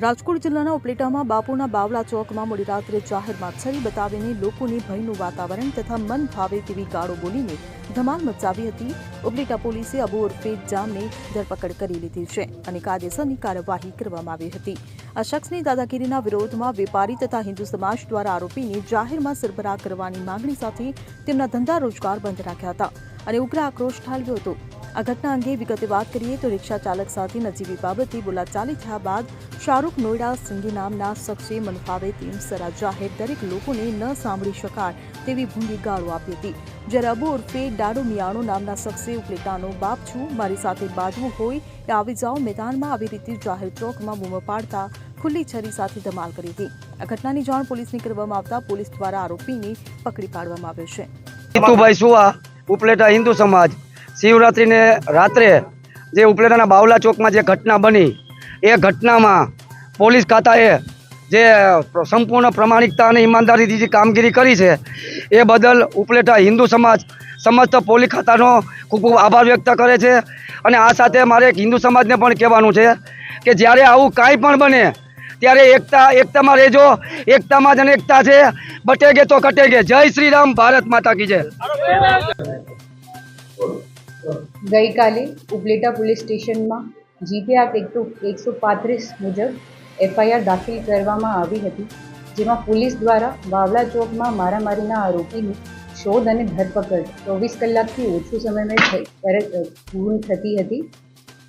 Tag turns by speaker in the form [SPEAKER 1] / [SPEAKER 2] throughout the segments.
[SPEAKER 1] રાજકોટ જિલ્લાના ઉપલેટામાં બાપુના બાવલા ચોકમાં મોડી રાત્રે જાહેરમાં છરી બતાવીને લોકોને ભયનું વાતાવરણ તથા મન ભાવે તેવી ગાળો બોલીને ધમાલ મચાવી હતી। ઉપલેટા પોલીસે અબુ ઉર્ફે જામને ધરપકડ કરી લીધી છે અને કાયદેસરની કાર્યવાહી કરવામાં આવી હતી। આ શખ્સની દાદાગીરીના વિરોધમાં વેપારી તથા હિન્દુ સમાજ દ્વારા આરોપીને જાહેરમાં સરબરાહ કરવાની માંગણી સાથે તેમના ધંધા રોજગાર બંધ રાખ્યા હતા અને ઉગ્ર આક્રોશ ઠાલવ્યો હતો। આ ઘટના અંગે વિગતે વાત કરીએ તો રિક્ષા ચાલક સાથે નજીવી બાબતે બોલાચાલી થયા બાદ શાહરૂખ નોયડા સિંઘી નામના શખ્સે મનફાવે તેમ સરા જાહેર દરેક લોકોને ન સાંભળી શકાય તેવી ભૂંડી ગાળો આપી હતી। જ્યારે અબુ ઉર્ફે ડાડો મિયાણો નામના શખ્સે ઉપલેટાનો બાપ છું, મારી સાથે બાજવું હોય એ આવી જાઓ મેદાનમાં આવી રીતે જાહેર ચોકમાં બૂમો પાડતા ખુલ્લી છરી સાથે ધમાલ કરી હતી। આ ઘટનાની જાણ પોલીસને કરવામાં આવતા પોલીસ દ્વારા આરોપીને પકડી પાડવામાં આવ્યો છે।
[SPEAKER 2] જીતુભાઈ સુવા, ઉપલેટા હિન્દુ સમાજ। શિવરાત્રી ને રાત્રે જે ઉપલેટાના બાવલા ચોકમાં જે ઘટના બની એ ઘટનામાં પોલીસ ખાતાએ જે સંપૂર્ણ પ્રમાણિકતા અને ઈમાનદારીથી જે કામગીરી કરી છે એ બદલ ઉપલેટા હિન્દુ સમાજ સમસ્ત પોલીસ ખાતાનો ખૂબ ખૂબ આભાર વ્યક્ત કરે છે। અને આ સાથે મારે એક હિન્દુ સમાજને પણ કહેવાનું છે કે જ્યારે આવું કાંઈ પણ બને ત્યારે એકતામાં રહેજો, એકતામાં જ અનેકતા છે, બટેગે તો કટેગે। જય શ્રી રામ, ભારત માતા કી જય।
[SPEAKER 3] गई काले उपलेटा पुलिस स्टेशन में जीपी एक्ट 135 मुजब एफआईआर दाखिल करवामां आवी हती, जेमां पुलिस द्वारा बावला चौक में मारामारीना आरोपीनी शोध और धरपकड़ 24 कलाकथी ओछो समय में पूर्ण थती हती।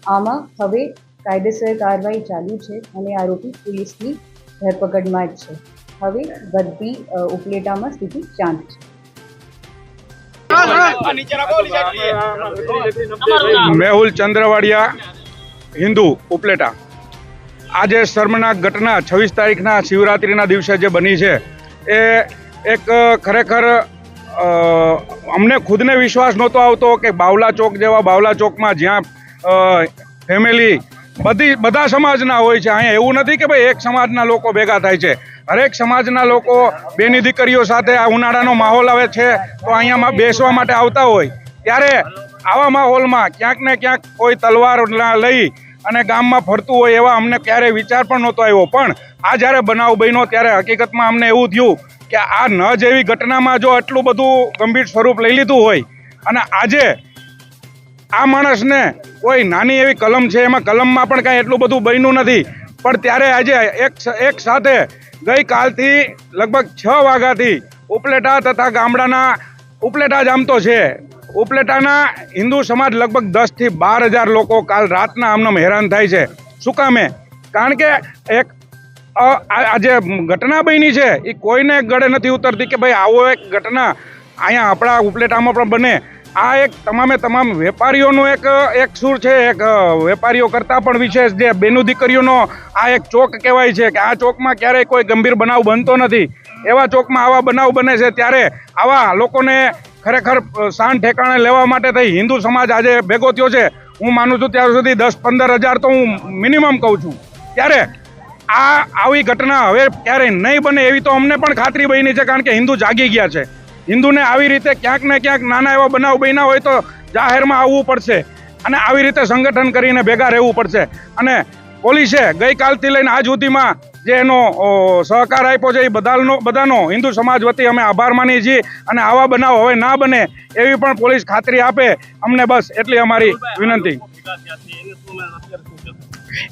[SPEAKER 3] आमां हवे कायदेसर कार्यवाही चालू है और आरोपी पुलिसनी धरपकड़मां ज छे। हवे बधी उपलेटामां स्थिति शांत है।
[SPEAKER 4] मेहुल चंद्रवाड़िया हिंदू उपलेटा। आज शर्मनाक घटना 26 तारीखना शिवरात्रिना दिवसे जे बनी है ए एक खरेखर अमने खुद ने विश्वास नहोतो आवतो कि बावला चौक जेवा बावला चौक में ज्यां फैमिली बधा समाजना होय छे, अहीं एवुं नथी कि भाई एक समाजना लोको भेगा थाय छे। हरेक समाजना लोको बेनी दीकरीओ साथे आ उनाळानो माहोल आवे छे तो अहींया बेसवा माटे आवता होय त्यारे आवा माहोलमां क्यांक ने क्यांक कोई तलवार लई अने गाममां फरतुं होय एवा अमने क्यारे विचार पण नहोतो आव्यो। पण आ ज्यारे बनाव बन्यो त्यारे हकीकतमां अमने एवुं थयुं कि आ न जेवी घटनामां जो आटલું બધું गंभीर स्वरूप लई लीधुं होय अने आजे आ माणसने कोई नानी एवी कलम छे एमां कलममां पण कांई एटલું બધું बन्યું નથી, पण त्यारे आजे एक साथे गई कालथी लगभग 6 वाग्याथी उपलेटा तथा गामडाना उपलेटा ज आम तो छे उपलेटाना हिंदू समाज लगभग 10 થી 12,000 लोग काल रातना आमनाम हैरान थाय छे। शुं कामे? कारण के एक आज घटना बनी है ये कोईने गळे नथी उतरती कि भाई आवो एक घटना अहींया आपणा उपलेटामां पण बने। आ एक तमामे तमाम वेपारीओनो एक सूर है, एक वेपारीओ करता पण विशेष जे बेनु दीकरीओनो आ एक चौक कहेवाय छे कि आ चौकमां क्यारेय कोई गंभीर बनाव बनतो नथी। एवा चौकमां आवा बनाव बने छे त्यारे आवा लोकोने खरेखर शान ठेकाणे लेवा माटे थई हिंदू समाज आज भेगो थयो छे। हूँ मानु छुं त्यार सुधी 10-15 हज़ार तो हूँ मिनिमम कहूँ छूं। त्यारे आवी घटना हवे क्यारेय नहीं बने एवी तो अमने पण खातरी बनी छे, कारण के हिंदू जागी गया छे। हिंदू ने आवी रीते क्यांक ने क्यांक नाना एवा बनाव बन्या होय तो जाहेरमां आववुं पड़शे अने आवी रीते संगठन करीने भेगा रहेवुं पड़शे। अने पोलीसे गई कालथी लईने आज सुधीमां जे एनो सहकार आप्यो छे ए बधानो हिंदू समाज वती अमे आभार मानीए छीए अने आवा बनाव हवे ना बने एवी पण पोलीस खातरी आपे अमने। बस एटली अमारी विनंती।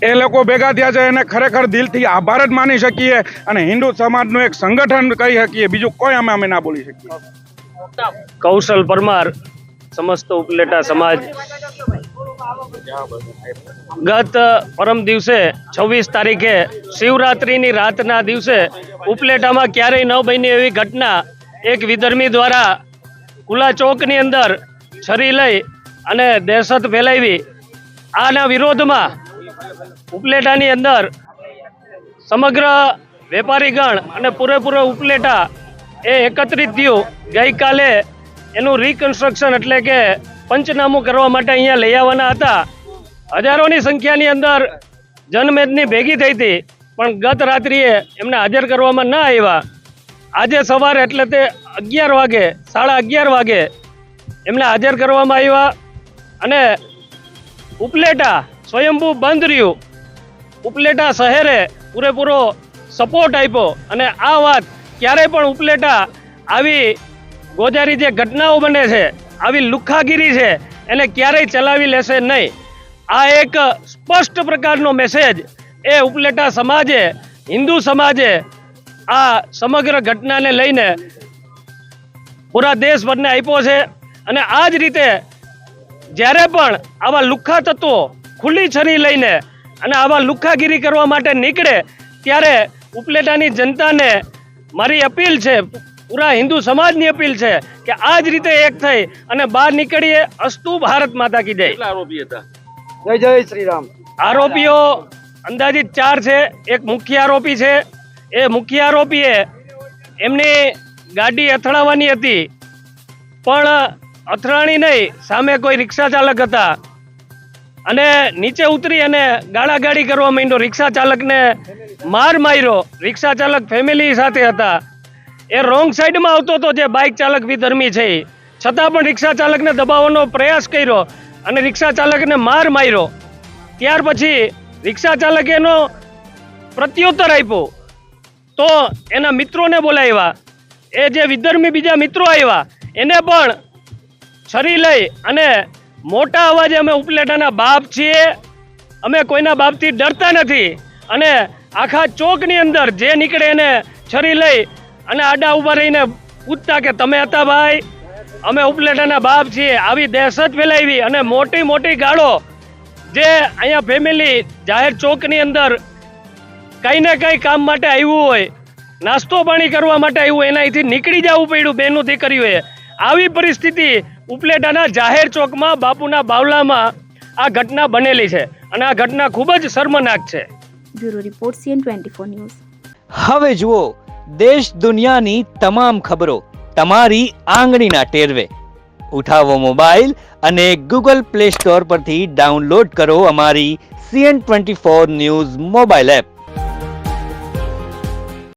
[SPEAKER 4] ए लोको भेगा थया छे एने खरेखर दिलथी आभार ज मानी शकीए अने हिंदू समाजनुं एक संगठन कही शकीए, बीजुं कोई अमे ना बोली शकीए।
[SPEAKER 5] कौशल परमार, समस्त उपलेटा समाज। गत परम दिवसे 26 तारीखे शिवरात्रिनी रातना दिवसे उपलेटामां क्यारेय न बनी एवी घटना एक विधर्मी द्वारा खुला चौकनी अंदर छरी लई अने दहशत फैलावी। आना विरोधमां उपलेटानी अंदर समग्र वेपारीगण अने पूरेपूरो उपलेटा ए एकत्रित थयुं। गई काले एनु रिकन्स्ट्रक्शन एटले के पंचनामું કરવા માટે અહીંયા લઈ આવવાના હતા। હજારોની સંખ્યાની અંદર જનમેદની ભેગી થઈ હતી, પણ ગત રાત્રિએ એમને હાજર કરવામાં ન આવ્યા। આજે સવારે એટલે તે 11 વાગે 11:30 વાગે એમને હાજર કરવામાં આવ્યા અને ઉપલેટા સ્વયંભૂ બંધ રહ્યું। ઉપલેટા શહેરે પૂરેપૂરો સપોર્ટ આપ્યો અને આ વાત ક્યારેય પણ ઉપલેટા આવી ગોજારી જે ઘટનાઓ બને છે, આવી લુખ્ખાગીરી છે, એને ક્યારેય ચલાવી લેશે નહીં. આ એક સ્પષ્ટ પ્રકારનો મેસેજ એ ઉપલેટા સમાજે, હિન્દુ સમાજે આ સમગ્ર ઘટનાને લઈને પૂરા દેશભરને આપ્યો છે. અને આ જ રીતે જ્યારે પણ આવા લુખ્ખા તત્વો ખુલ્લી છરી લઈને અને આવા લુખ્ખાગીરી કરવા માટે નીકળે ત્યારે ઉપલેટાની જનતાને મારી અપીલ છે, પૂરા હિન્દુ સમાજની અપીલ છે કે આ જ રીતે એક થઈ અને બહાર નીકળીએ. અસ્તુ ભારત માતા કી જય.
[SPEAKER 2] આરોપી હતા? જય જય શ્રી રામ.
[SPEAKER 5] આરોપીઓ અંદાજિત 4 છે. એક મુખ્ય આરોપી છે. એ મુખ્ય આરોપીએ એમની ગાડી અથડાવવાની હતી, પણ અથડાણી નહીં, સામે કોઈ રિક્ષા ચાલક હતા અને નીચે ઉતરી અને ગાળાગાળી કરવા માંડ્યો. રિક્ષા ચાલકને માર માર્યો. રિક્ષા ચાલક ફેમિલી સાથે હતા. એ રોંગ સાઈડમાં આવતો હતો, જે બાઇક ચાલક વિધર્મી છે, છતાં પણ રિક્ષા ચાલકને દબાવવાનો પ્રયાસ કર્યો અને રિક્ષા ચાલકને માર માર્યો. ત્યાર પછી રિક્ષા ચાલકે એનો પ્રત્યુત્તર આપ્યો તો એના મિત્રોને બોલાવ્યા. એ જે વિધર્મી બીજા મિત્રો આવ્યા એને પણ છરી લઈ અને મોટા અવાજે અમે ઉપલેટાના બાપ છીએ, અમે કોઈના બાપથી ડરતા નથી, અને આખા ચોકની અંદર જે નીકળે એને છરી લઈ અને આડા ઊભા રહીને પૂછતા કે તમે હતા ભાઈ, અમે ઉપલેટાના બાપ છીએ. આવી દહેશત ફેલાવી અને મોટી મોટી ગાળો, જે અહીંયા ફેમિલી જાહેર ચોકની અંદર કંઈ ને કંઈ કામ માટે આવ્યું હોય, નાસ્તો પાણી કરવા માટે આવ્યું હોય, એના અહીંથી નીકળી જવું પડ્યું બેનું દીકરીઓએ. આવી પરિસ્થિતિ ઉપલેટાના જાહેર ચોકમાં બાપુના બાવલામાં આ ઘટના બનેલી છે અને આ ઘટના ખૂબ જ શર્મનાક છે.
[SPEAKER 6] Bureau report CN24 news.
[SPEAKER 7] હવે જુઓ દેશ દુનિયાની તમામ ખબરો તમારી આંગળીના ટેરવે. ઉઠાવો મોબાઈલ અને Google Play Store પરથી ડાઉનલોડ કરો અમારી CN24 ન્યૂઝ મોબાઈલ એપ.